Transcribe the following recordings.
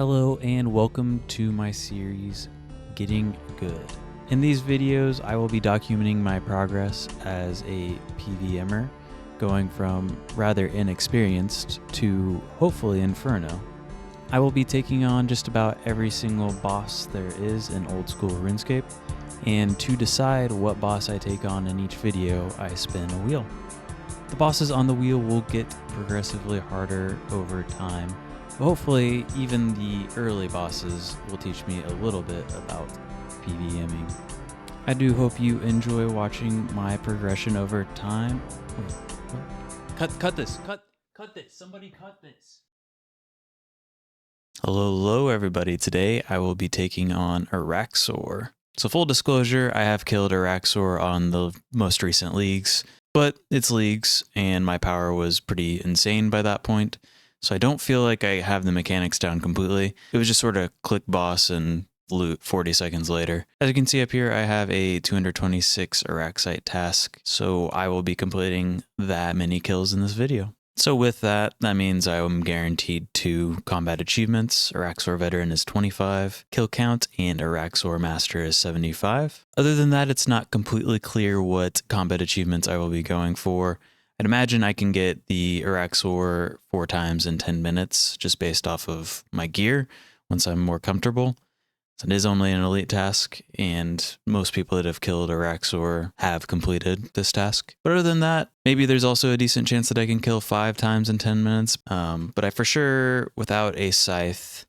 Hello and welcome to my series, Getting Good. In these videos, I will be documenting my progress as a PVMer, going from rather inexperienced to hopefully Inferno. I will be taking on just about every single boss there is in old school RuneScape, and to decide what boss I take on in each video, I spin a wheel. The bosses on the wheel will get progressively harder over time. Hopefully, even the early bosses will teach me a little bit about PVMing. I do hope you enjoy watching my progression over time. Wait, what? Cut this! Cut this! Somebody cut this! Hello everybody. Today I will be taking on Arraxor. So full disclosure, I have killed Arraxor on the most recent leagues, but it's leagues and my power was pretty insane by that point. So I don't feel like I have the mechanics down completely. It was just sort of click boss and loot 40 seconds later. As you can see up here, I have a 226 Arraxite task, so I will be completing that many kills in this video. So with that means I am guaranteed 2 combat achievements. Arraxor Veteran is 25 kill count and Arraxor Master is 75. Other than that, it's not completely clear what combat achievements I will be going for. I'd imagine I can get the Arraxor 4 times in 10 minutes just based off of my gear once I'm more comfortable. So it is only an elite task, and most people that have killed Arraxor have completed this task. But other than that, maybe there's also a decent chance that I can kill 5 times in 10 minutes. But I for sure, without a scythe,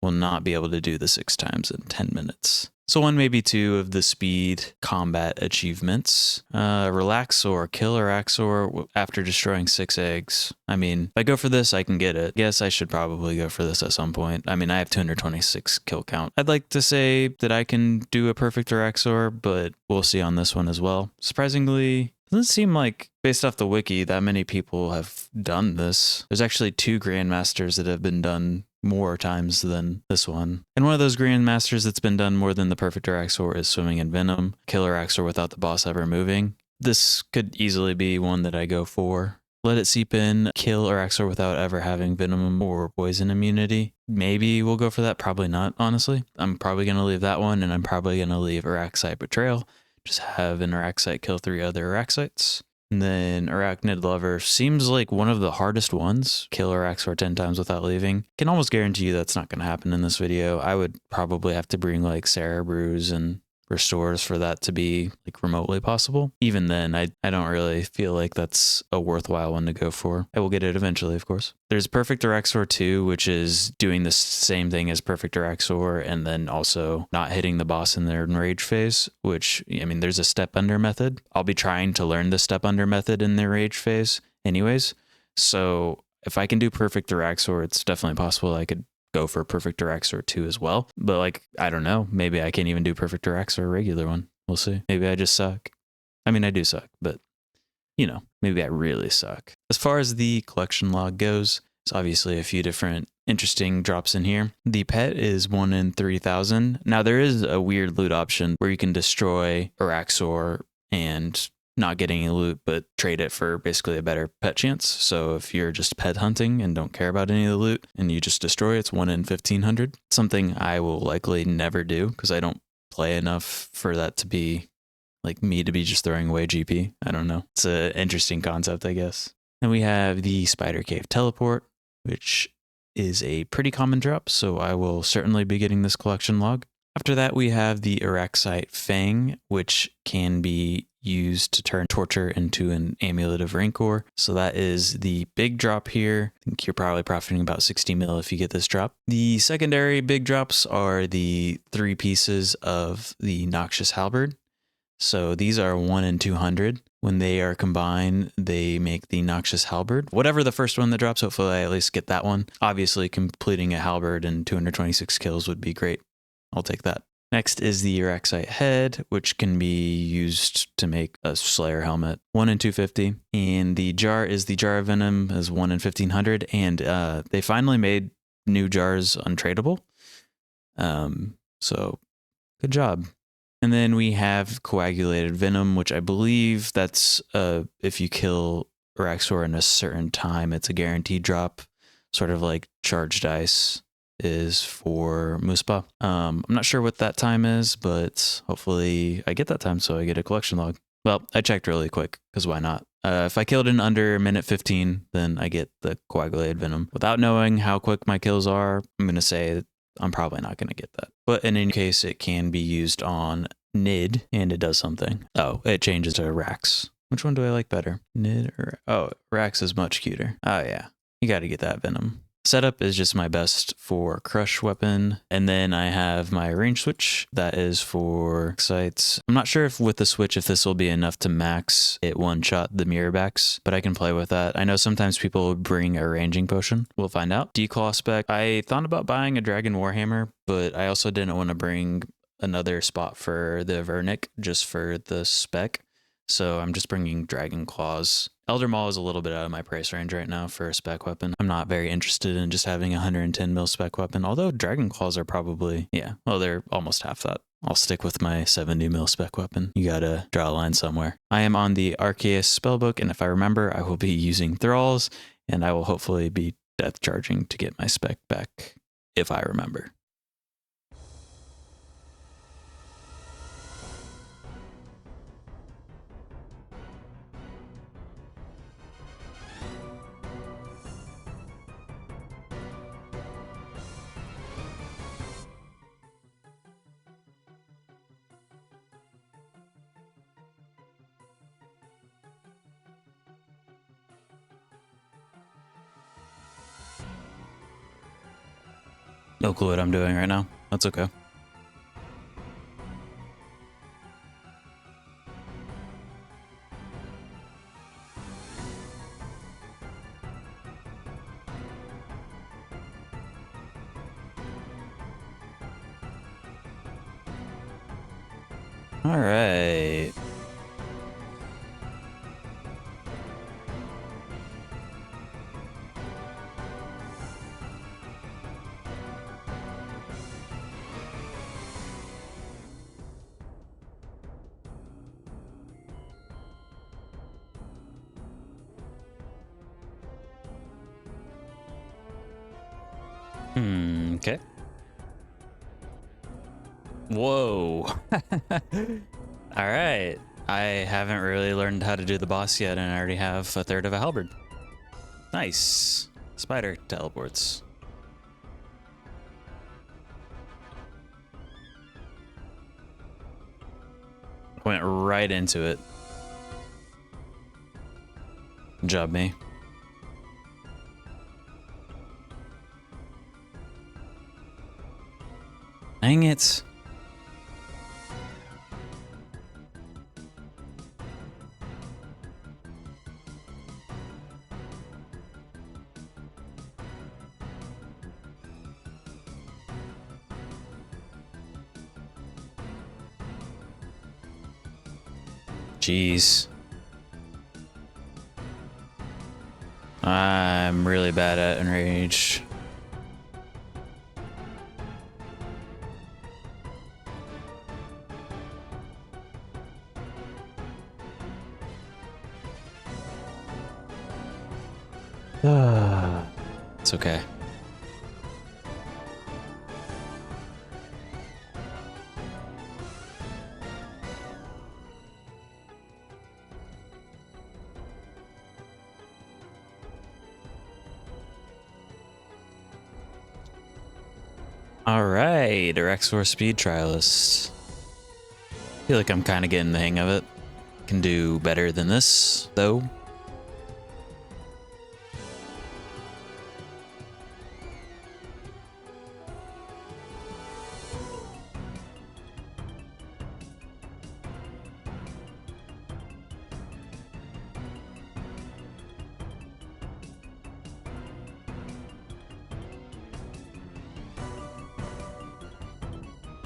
will not be able to do the 6 times in 10 minutes. So 1, maybe 2 of the speed combat achievements. Relax or kill Arraxor after destroying 6 eggs. I mean, if I go for this, I can get it. Guess I should probably go for this at some point. I mean, I have 226 kill count. I'd like to say that I can do a perfect Arraxor, but we'll see on this one as well. Surprisingly, it doesn't seem like, based off the wiki, that many people have done this. There's actually 2 Grandmasters that have been done more times than this one. And one of those Grandmasters that's been done more than the perfect Arraxor is Swimming in Venom. Kill Arraxor without the boss ever moving. This could easily be one that I go for. Let it seep in, kill Arraxor without ever having venom or poison immunity. Maybe we'll go for that, probably not, honestly. I'm probably going to leave that one, and I'm probably going to leave Arraxite Betrayal. Just have an Arraxite kill 3 other Arraxites. And then Arachnid Lover seems like one of the hardest ones. Kill Arraxor 10 times without leaving. Can almost guarantee you that's not going to happen in this video. I would probably have to bring like Sarah Brews and Restores for that to be like remotely possible. Even then, I don't really feel like that's a worthwhile one to go for. I will get it eventually, of course. There's Perfect Arraxor 2, which is doing the same thing as Perfect Arraxor and then also not hitting the boss in their enrage phase, which, I mean, there's a step under method. I'll be trying to learn the step under method in their rage phase anyways. So if I can do Perfect Arraxor, it's definitely possible I could go for Perfect Arraxor 2 as well. But like, I don't know, maybe I can't even do Perfect Arraxor regular one. We'll see. Maybe I just suck. I mean, I do suck, but you know, maybe I really suck. As far as the collection log goes, it's obviously a few different interesting drops in here. The pet is 1 in 3,000. Now there is a weird loot option where you can destroy Arraxor and not get any loot, but trade it for basically a better pet chance. So if you're just pet hunting and don't care about any of the loot and you just destroy it, it's 1 in 1,500. Something I will likely never do because I don't play enough for that to be like me to be just throwing away GP. I don't know. It's an interesting concept, I guess. Then we have the Spider Cave Teleport, which is a pretty common drop. So I will certainly be getting this collection log. After that, we have the Arraxite Fang, which can be used to turn Torture into an Amulet of Rancor. So that is the big drop here. I think you're probably profiting about 60 mil if you get this drop. The secondary big drops are the 3 pieces of the Noxious Halberd. So these are 1 in 200. When they are combined, they make the Noxious Halberd. Whatever the first one that drops, hopefully I at least get that one. Obviously, completing a Halberd and 226 kills would be great. I'll take that. Next is the Arraxite Head, which can be used to make a Slayer helmet. 1 in 250. And the jar is the Jar of Venom, is 1 in 1,500. And they finally made new jars untradeable. So good job. And then we have Coagulated Venom, which I believe that's if you kill Arraxor in a certain time, it's a guaranteed drop, sort of like Charged Ice. is for Moospa. I'm not sure what that time is, but hopefully I get that time so I get a collection log. Well, I checked really quick, because why not? If I killed in under minute 15, then I get the coagulated venom. Without knowing how quick my kills are, I'm going to say that I'm probably not going to get that. But in any case, it can be used on Nid, and it does something. Oh, it changes to Rax. Which one do I like better? Nid or... Oh, Rax is much cuter. Oh, yeah. You got to get that venom. Setup is just my best for crush weapon, and then I have my range switch that is for sights. I'm not sure if with the switch if this will be enough to max it one shot the mirror backs, but I can play with that. I know sometimes people bring a ranging potion. We'll find out. Declaw spec. I thought about buying a dragon warhammer, but I also didn't want to bring another spot for the Vernic just for the spec. So I'm just bringing Dragon Claws. Elder Maul is a little bit out of my price range right now for a spec weapon. I'm not very interested in just having a 110 mil spec weapon, although Dragon Claws are probably, yeah, well, they're almost half that. I'll stick with my 70 mil spec weapon. You gotta draw a line somewhere. I am on the Arceus spellbook, and if I remember, I will be using Thralls, and I will hopefully be death charging to get my spec back, if I remember. No clue what I'm doing right now. That's okay. All right. Okay. Whoa. All right. I haven't really learned how to do the boss yet, and I already have a third of a halberd. Nice. Spider teleports. Went right into it. Good job, me. Dang it. Jeez. I'm really bad at enrage. It's okay. All right, Arraxor speed trialist. I feel like I'm kind of getting the hang of it. Can do better than this, though.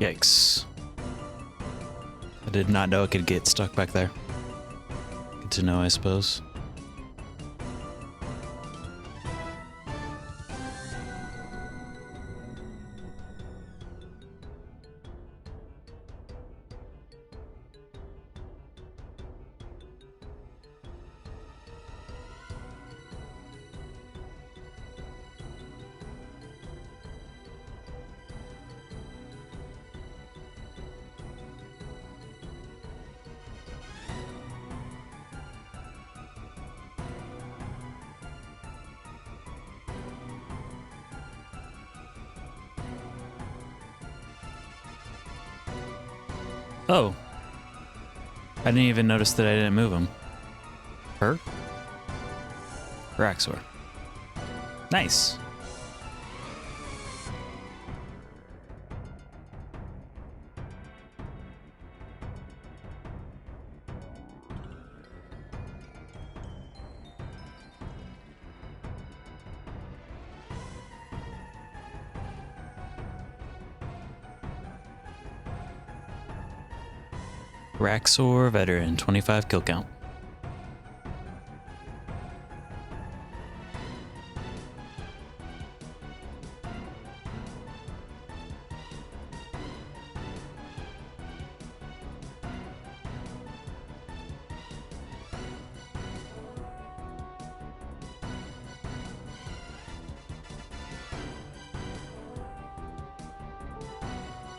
Yikes. I did not know it could get stuck back there. Good to know, I suppose. Oh. I didn't even notice that I didn't move him. Her? Arraxor. Nice. Arraxor veteran, 25 kill count.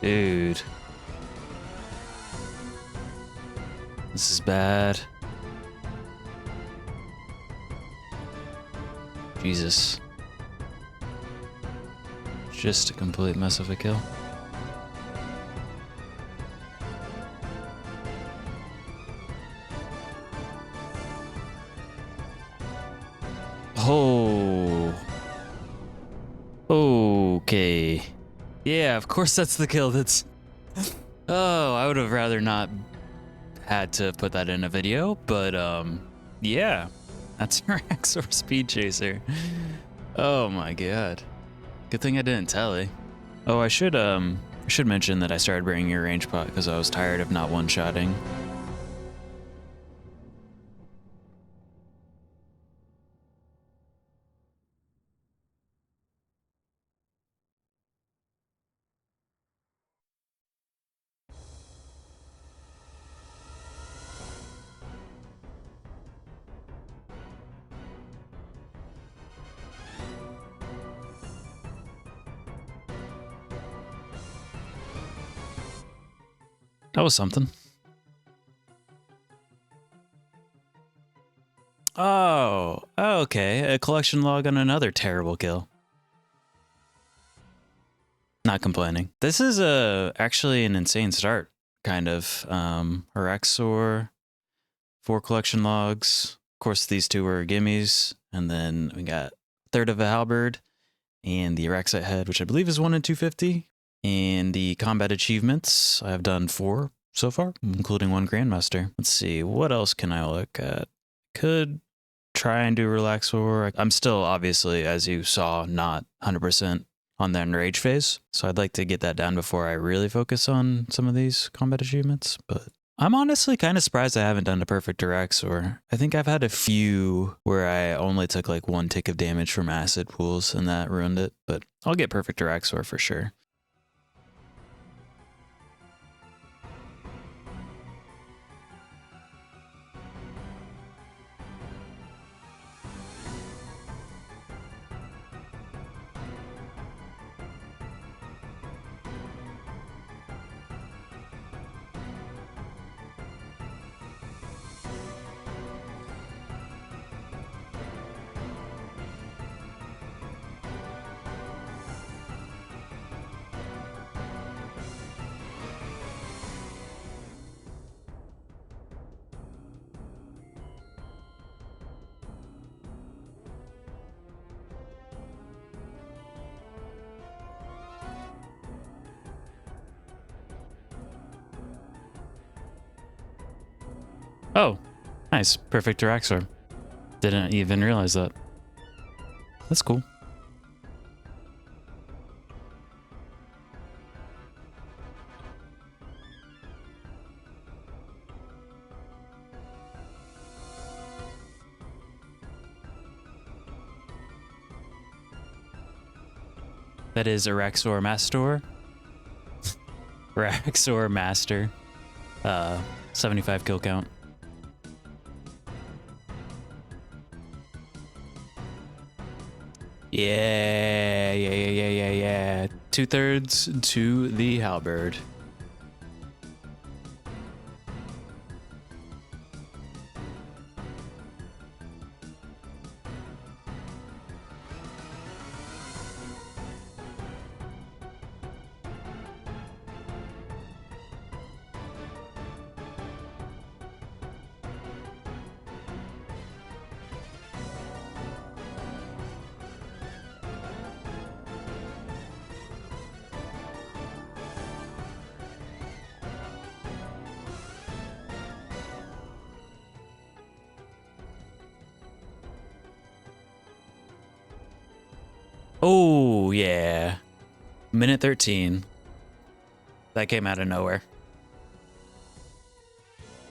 Dude. This is bad. Jesus. Just a complete mess of a kill. Oh. Okay. Yeah, of course that's the kill that's... Oh, I would have rather not had to put that in a video, but yeah. That's Arraxor Speed Chaser. Oh my god. Good thing I didn't tally. Oh, I should mention that I started bringing your range pot because I was tired of not one-shotting. That was something. Oh, okay. A collection log on another terrible kill. Not complaining. This is actually an insane start, kind of. Arraxor, 4 collection logs. Of course, these 2 were gimmies. And then we got third of a halberd and the Arraxite head, which I believe is 1 in 250. And the combat achievements, I've done 4 so far, including 1 Grandmaster. Let's see, what else can I look at? Could try and do Relaxor. I'm still, obviously, as you saw, not 100% on the enrage phase. So I'd like to get that down before I really focus on some of these combat achievements. But I'm honestly kind of surprised I haven't done a perfect Arraxor. I think I've had a few where I only took like 1 tick of damage from acid pools and that ruined it. But I'll get perfect Arraxor for sure. Oh, nice. Perfect Arraxor. Didn't even realize that. That's cool. That is Arraxor Master. Arraxor Master. 75 kill count. Yeah. 2/3 to the halberd. Oh, yeah. Minute 13. That came out of nowhere.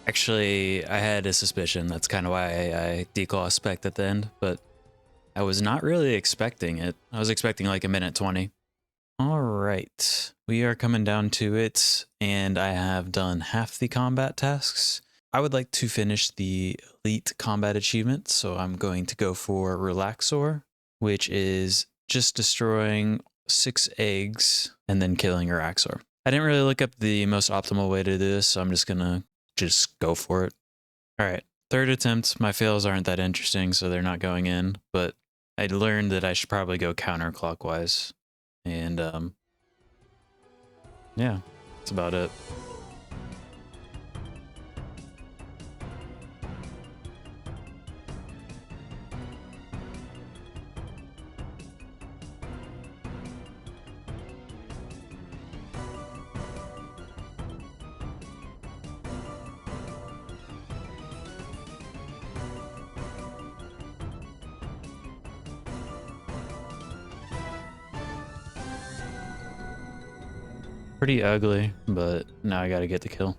Actually, I had a suspicion. That's kind of why I declaw spec at the end, but I was not really expecting it. I was expecting like a minute 20. All right, we are coming down to it, and I have done half the combat tasks. I would like to finish the elite combat achievement, so I'm going to go for Arraxor, which is just destroying 6 eggs and then killing Arraxor. I didn't really look up the most optimal way to do this, so I'm just gonna go for it. All right, third attempt. My fails aren't that interesting, so they're not going in, but I learned that I should probably go counterclockwise. And yeah, that's about it. Pretty ugly, but now I gotta get the kill.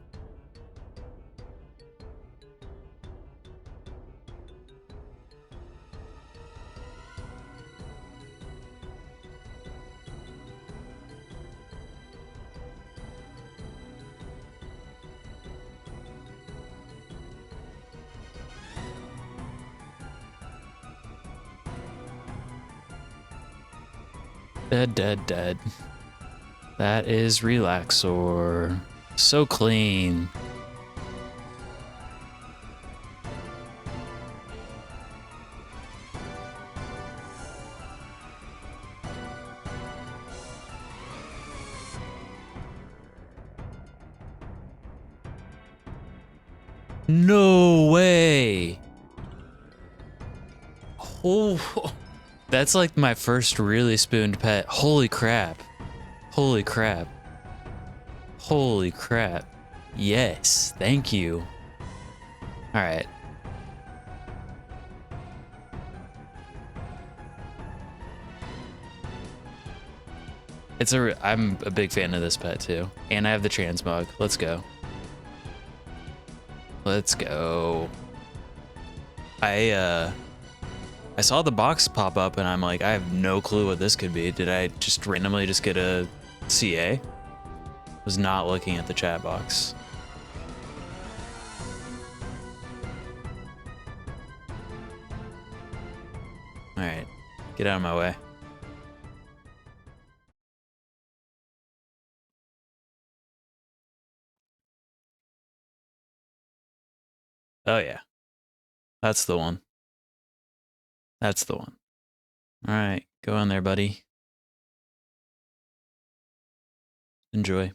Dead, dead, dead. That is Arraxor. So clean. No way. Oh, that's like my first really spooned pet. Holy crap. Holy crap. Holy crap. Yes, thank you. All right. I'm a big fan of this pet too. And I have the transmog. Let's go. Let's go. I saw the box pop up and I'm like, I have no clue what this could be. Did I just randomly just get a CA? Was not looking at the chat box. All right, get out of my way. Oh yeah, that's the one. That's the one. All right, go in there, buddy. Enjoy.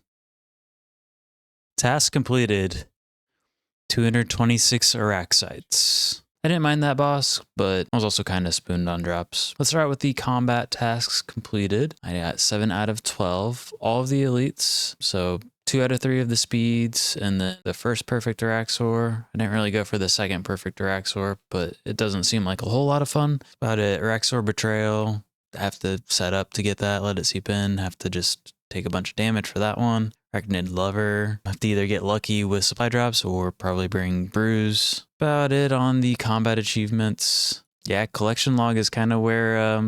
Task completed. 226 Arraxites. I didn't mind that boss, but I was also kind of spooned on drops. Let's start with the combat tasks completed. I got 7 out of 12, all of the elites. So 2 out of 3 of the speeds, and the first perfect Arraxor. I didn't really go for the second perfect Arraxor, but it doesn't seem like a whole lot of fun. That's about it. Arraxor Betrayal. I have to set up to get that, let it seep in. Have to just take a bunch of damage for that one. Arachnid Lover. I have to either get lucky with supply drops or probably bring Bruise. About it on the combat achievements. Yeah, collection log is kind of where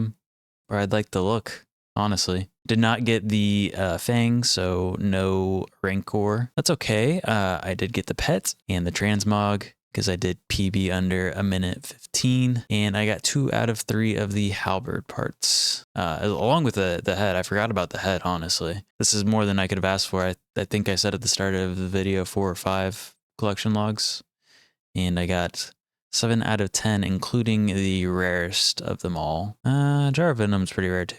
I'd like to look, honestly. Did not get the Fang, so no Rancor. That's okay. I did get the pet and the transmog because I did PB under a minute 15, and I got 2 out of 3 of the halberd parts, along with the head. I forgot about the head, honestly. This is more than I could have asked for. I think I said at the start of the video 4 or 5 collection logs, and I got 7 out of 10, including the rarest of them all. Jar of Venom's pretty rare too.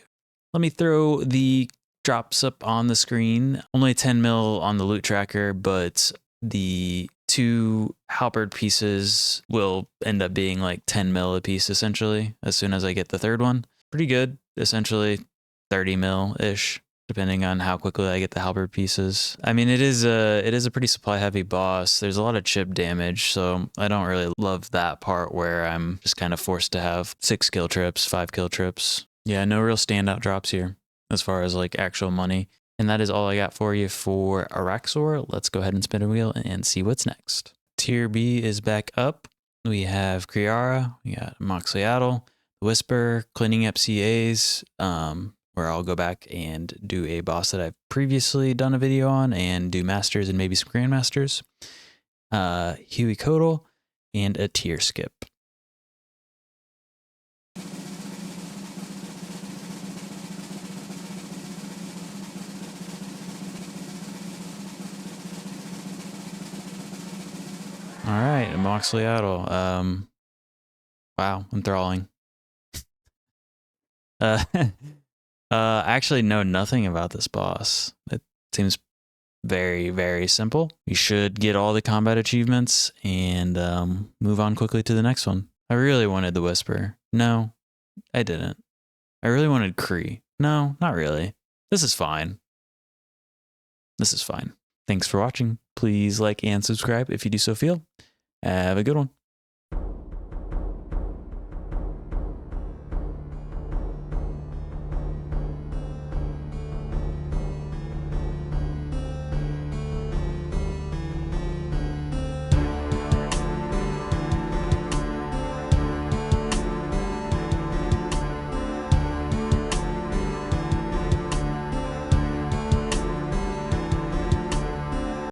Let me throw the drops up on the screen. Only 10 mil on the loot tracker, but the 2 halberd pieces will end up being like 10 mil a piece essentially as soon as I get the third one. Pretty good, essentially 30 mil-ish, depending on how quickly I get the halberd pieces. I mean, it is a pretty supply heavy boss. There's a lot of chip damage, so I don't really love that part where I'm just kind of forced to have 6 kill trips, 5 kill trips. Yeah, no real standout drops here as far as like actual money. And that is all I got for you for Arraxor. Let's go ahead and spin a wheel and see what's next. Tier B is back up. We have Kriara, we got Moxliaddle, Whisper, cleaning up CAs, where I'll go back and do a boss that I've previously done a video on and do masters and maybe some grandmasters. Huey Codal, and a tier skip. All right, Moxliaddle. Wow, enthralling. I actually know nothing about this boss. It seems very, very simple. You should get all the combat achievements and move on quickly to the next one. I really wanted the Whisper. No, I didn't. I really wanted Kree. No, not really. This is fine. This is fine. Thanks for watching. Please like and subscribe if you do so feel. Have a good one.